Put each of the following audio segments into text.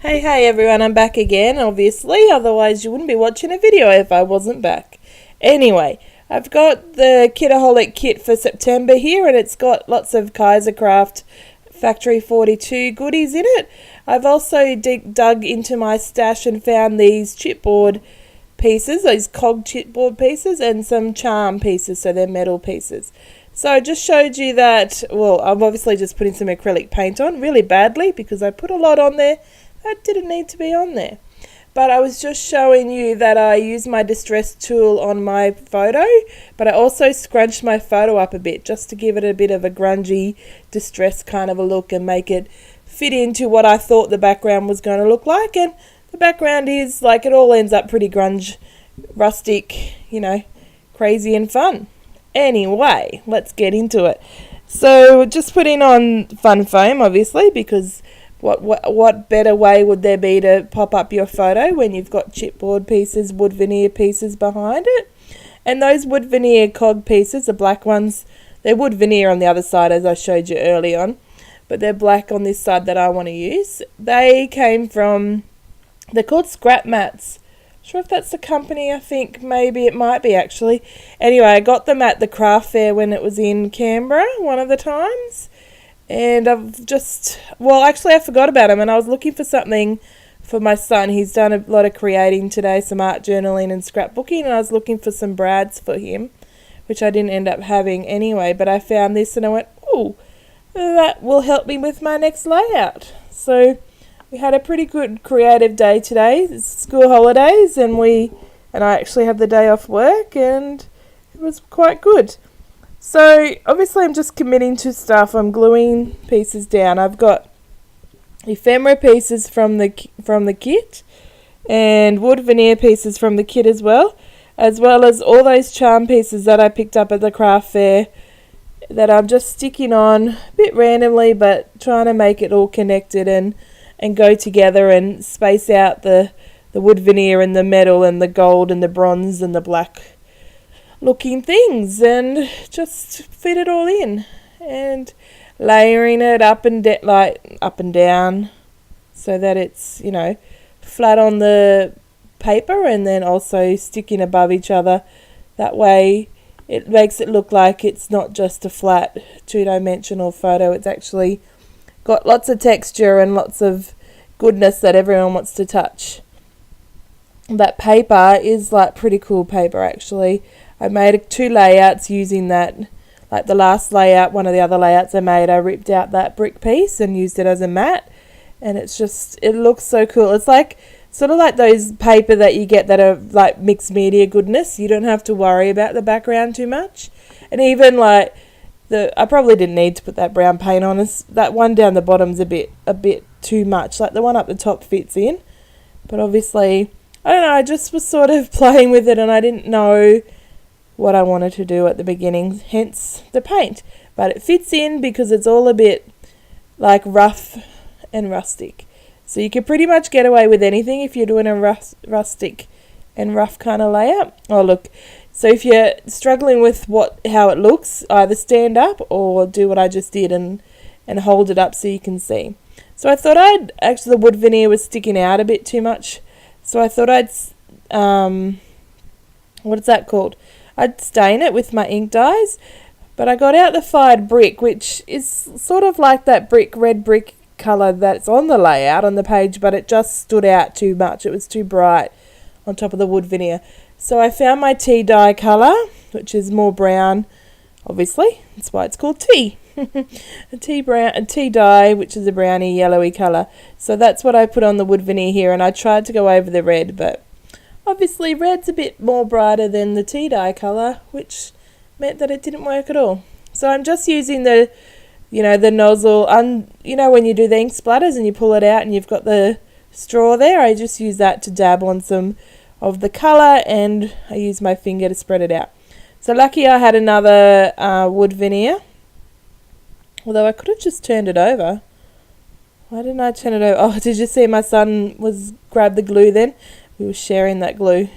Hey everyone, I'm back again, obviously, otherwise you wouldn't be watching a video if I wasn't back. Anyway, I've got the Kitaholic kit for September here, and it's got lots of Kaisercraft Factory 42 goodies in it. I've also dug into my stash and found these chipboard pieces, these cog chipboard pieces, and some charm pieces, so they're metal pieces. So I just showed you that, well, I'm obviously just putting some acrylic paint on really badly because I put a lot on there that didn't need to be on there. But I was just showing you that I used my distress tool on my photo, but I also scrunched my photo up a bit just to give it a bit of a grungy distress kind of a look and make it fit into what I thought the background was going to look like. And the background is like, it all ends up pretty grunge, rustic, crazy and fun. Anyway, let's get into it. So just putting on fun foam, obviously, because what better way would there be to pop up your photo when you've got chipboard pieces, wood veneer pieces behind it? And those wood veneer cog pieces, the black ones, they're wood veneer on the other side as I showed you early on, but they're black on this side that I want to use. They came from, they're called Scrap Mats. Sure if that's the company, I think maybe it might be actually. Anyway, I got them at the craft fair when it was in Canberra one of the times. And I forgot about him, and I was looking for something for my son. He's done a lot of creating today, some art journaling and scrapbooking, and I was looking for some brads for him, which I didn't end up having anyway, but I found this and I went, ooh, that will help me with my next layout. So we had a pretty good creative day today. It's school holidays, and I actually have the day off work, and it was quite good. So obviously I'm just committing to stuff. I'm gluing pieces down. I've got ephemera pieces from the kit and wood veneer pieces from the kit as well as all those charm pieces that I picked up at the craft fair that I'm just sticking on a bit randomly, but trying to make it all connected and go together and space out the wood veneer and the metal and the gold and the bronze and the black looking things, and just fit it all in and layering it up and down so that it's flat on the paper and then also sticking above each other. That way it makes it look like it's not just a flat two-dimensional photo. It's actually got lots of texture and lots of goodness that everyone wants to touch. That paper is like pretty cool paper actually. I made 2 layouts using that. Like the last layout, one of the other layouts I made, I ripped out that brick piece and used it as a mat. And it looks so cool. It's like, sort of like those paper that you get that are like mixed media goodness. You don't have to worry about the background too much. And even like, I probably didn't need to put that brown paint on. That one down the bottom's a bit too much. Like the one up the top fits in. But obviously, I don't know, I just was sort of playing with it and I didn't know what I wanted to do at the beginning, hence the paint. But it fits in because it's all a bit like rough and rustic. So you can pretty much get away with anything if you're doing a rustic and rough kind of layout. Oh look, so if you're struggling with how it looks, either stand up or do what I just did and hold it up so you can see. So I thought the wood veneer was sticking out a bit too much. So I thought what is that called? I'd stain it with my ink dyes, but I got out the fired brick, which is sort of like that red brick colour that's on the layout on the page, but it just stood out too much. It was too bright on top of the wood veneer. So I found my tea dye colour, which is more brown, obviously. That's why it's called tea. a tea dye, which is a browny yellowy colour. So that's what I put on the wood veneer here, and I tried to go over the red, but obviously red's a bit more brighter than the tea dye colour, which meant that it didn't work at all. So I'm just using the nozzle, when you do the ink splatters and you pull it out and you've got the straw there, I just use that to dab on some of the colour and I use my finger to spread it out. So lucky I had another wood veneer, although I could have just turned it over. Why didn't I turn it over? Oh, did you see my son grabbed the glue then? We were sharing that glue.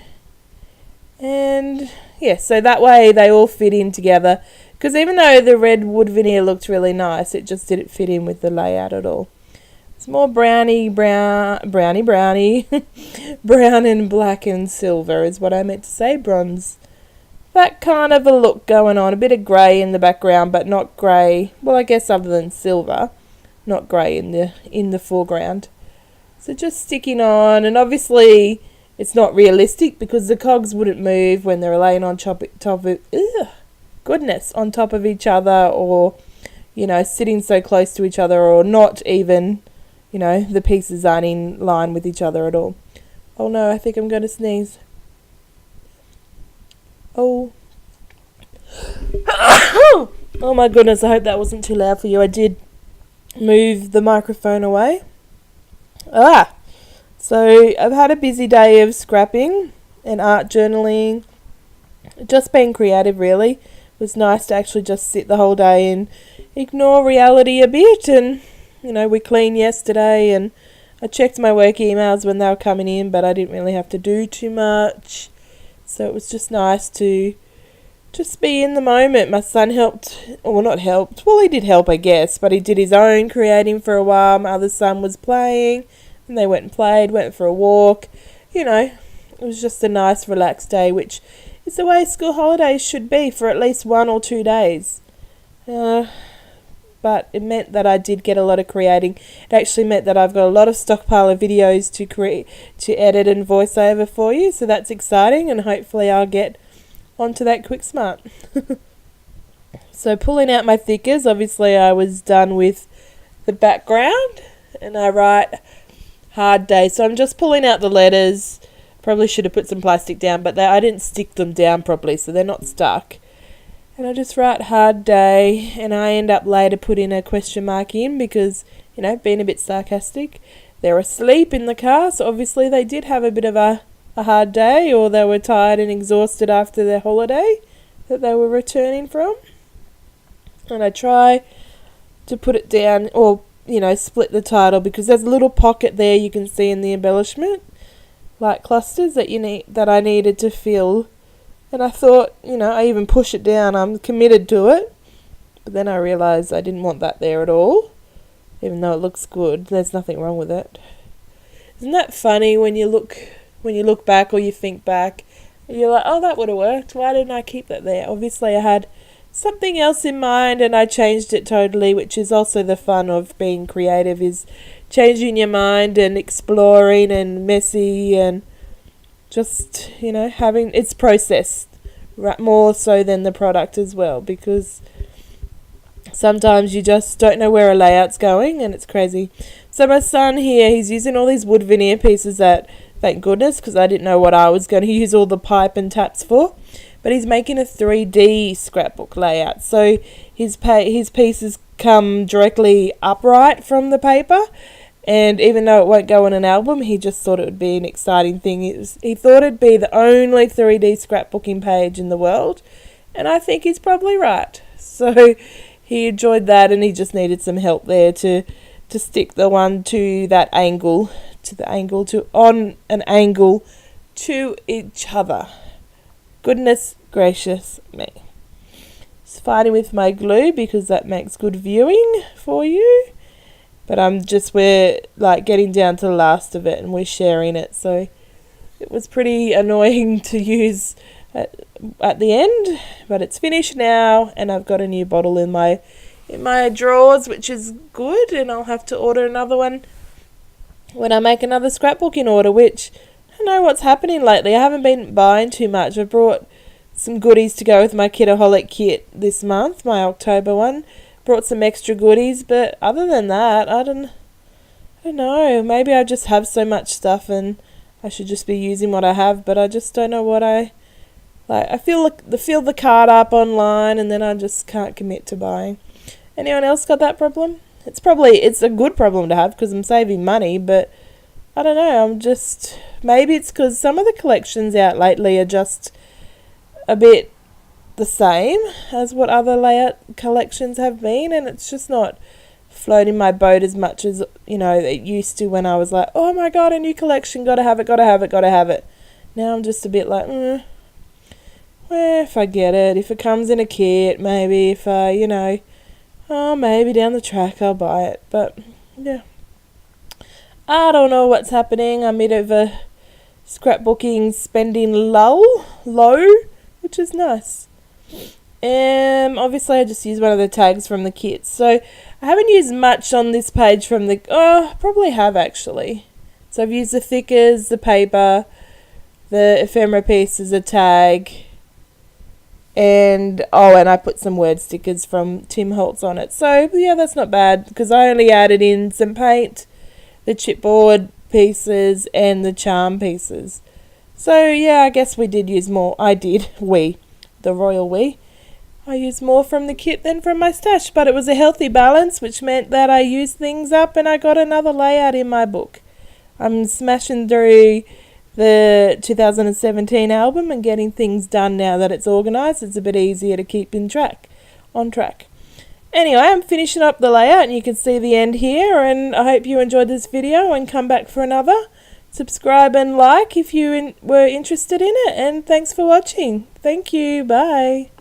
And yeah, so that way they all fit in together. Because even though the red wood veneer looked really nice, it just didn't fit in with the layout at all. It's more brownie, brownie. Brown and black and silver is what I meant to say, bronze. That kind of a look going on, a bit of grey in the background, but not grey, well, I guess other than silver, not grey in the foreground. So just sticking on, and obviously it's not realistic because the cogs wouldn't move when they're laying on top of on top of each other, or, you know, sitting so close to each other, or not even, you know, the pieces aren't in line with each other at all. Oh no, I think I'm going to sneeze. Oh. Oh my goodness, I hope that wasn't too loud for you. I did move the microphone away. So I've had a busy day of scrapping and art journaling. Just being creative, really. It was nice to actually just sit the whole day and ignore reality a bit. And, you know, we cleaned yesterday and I checked my work emails when they were coming in, but I didn't really have to do too much. So it was just nice to just be in the moment. My son helped, or not helped, well, he did help, I guess, but he did his own creating for a while. My other son was playing, and they went and played, went for a walk. You know, it was just a nice, relaxed day, which is the way school holidays should be for at least 1 or 2 days. But it meant that I did get a lot of creating. It actually meant that I've got a lot of stockpile of videos to edit and voice over for you, so that's exciting, and hopefully I'll get onto that quick smart. So pulling out my thickers, obviously I was done with the background, and I write hard day. So I'm just pulling out the letters. Probably should have put some plastic down, but I didn't stick them down properly, so they're not stuck. And I just write hard day, and I end up later putting a question mark in because, you know, being a bit sarcastic. They're asleep in the car, so obviously they did have a bit of a hard day, or they were tired and exhausted after their holiday that they were returning from. And I try to put it down, or, you know, split the title, because there's a little pocket there you can see in the embellishment, like clusters that I needed to fill. And I thought, you know, I even push it down, I'm committed to it. But then I realised I didn't want that there at all, even though it looks good. There's nothing wrong with it. Isn't that funny when you look back or you think back, and you're like, oh, that would have worked. Why didn't I keep that there? Obviously I had something else in mind and I changed it totally, which is also the fun of being creative, is changing your mind and exploring and messy and just, you know, having it's processed more so than the product as well, because sometimes you just don't know where a layout's going and it's crazy. So my son here, he's using all these wood veneer pieces that, thank goodness, because I didn't know what I was going to use all the pipe and taps for, but he's making a 3D scrapbook layout. So his pieces come directly upright from the paper, and even though it won't go on an album, he just thought it would be an exciting thing. He thought it'd be the only 3D scrapbooking page in the world, and I think he's probably right. So he enjoyed that, and he just needed some help there to stick the one to that angle, on an angle to each other. Goodness gracious me. Just fighting with my glue because that makes good viewing for you. But we're like getting down to the last of it and we're sharing it. So it was pretty annoying to use at the end, but it's finished now and I've got a new bottle in my drawers, which is good, and I'll have to order another one when I make another scrapbooking order, which I don't know what's happening lately. I haven't been buying too much. I brought some goodies to go with my Kidaholic kit this month, my October one. Brought some extra goodies, but other than that, I don't know. Maybe I just have so much stuff and I should just be using what I have, but I just don't know what I like. I fill the card up online and then I just can't commit to buying. Anyone else got that problem? It's a good problem to have because I'm saving money, but I don't know. Maybe it's because some of the collections out lately are just a bit the same as what other layout collections have been, and it's just not floating my boat as much as, you know, it used to when I was like, oh my god, a new collection, gotta have it. Now I'm just a bit like, well, if I get it, if it comes in a kit, maybe if maybe down the track I'll buy it, but yeah. I don't know what's happening. I'm in a bit of a scrapbooking spending low, which is nice. Obviously I just used one of the tags from the kits. So I haven't used much on this page from the... Oh, probably have actually. So I've used the thickers, the paper, the ephemera piece as a tag. And I put some word stickers from Tim Holtz on it. So yeah, that's not bad because I only added in some paint, the chipboard pieces and the charm pieces. So yeah, I guess we did use more. I did. The royal we. I used more from the kit than from my stash, but it was a healthy balance, which meant that I used things up and I got another layout in my book. I'm smashing through the 2017 album and getting things done now that it's organised. It's a bit easier to keep on track. Anyway, I'm finishing up the layout and you can see the end here, and I hope you enjoyed this video and come back for another. Subscribe and like if you were interested in it, and thanks for watching. Thank you. Bye.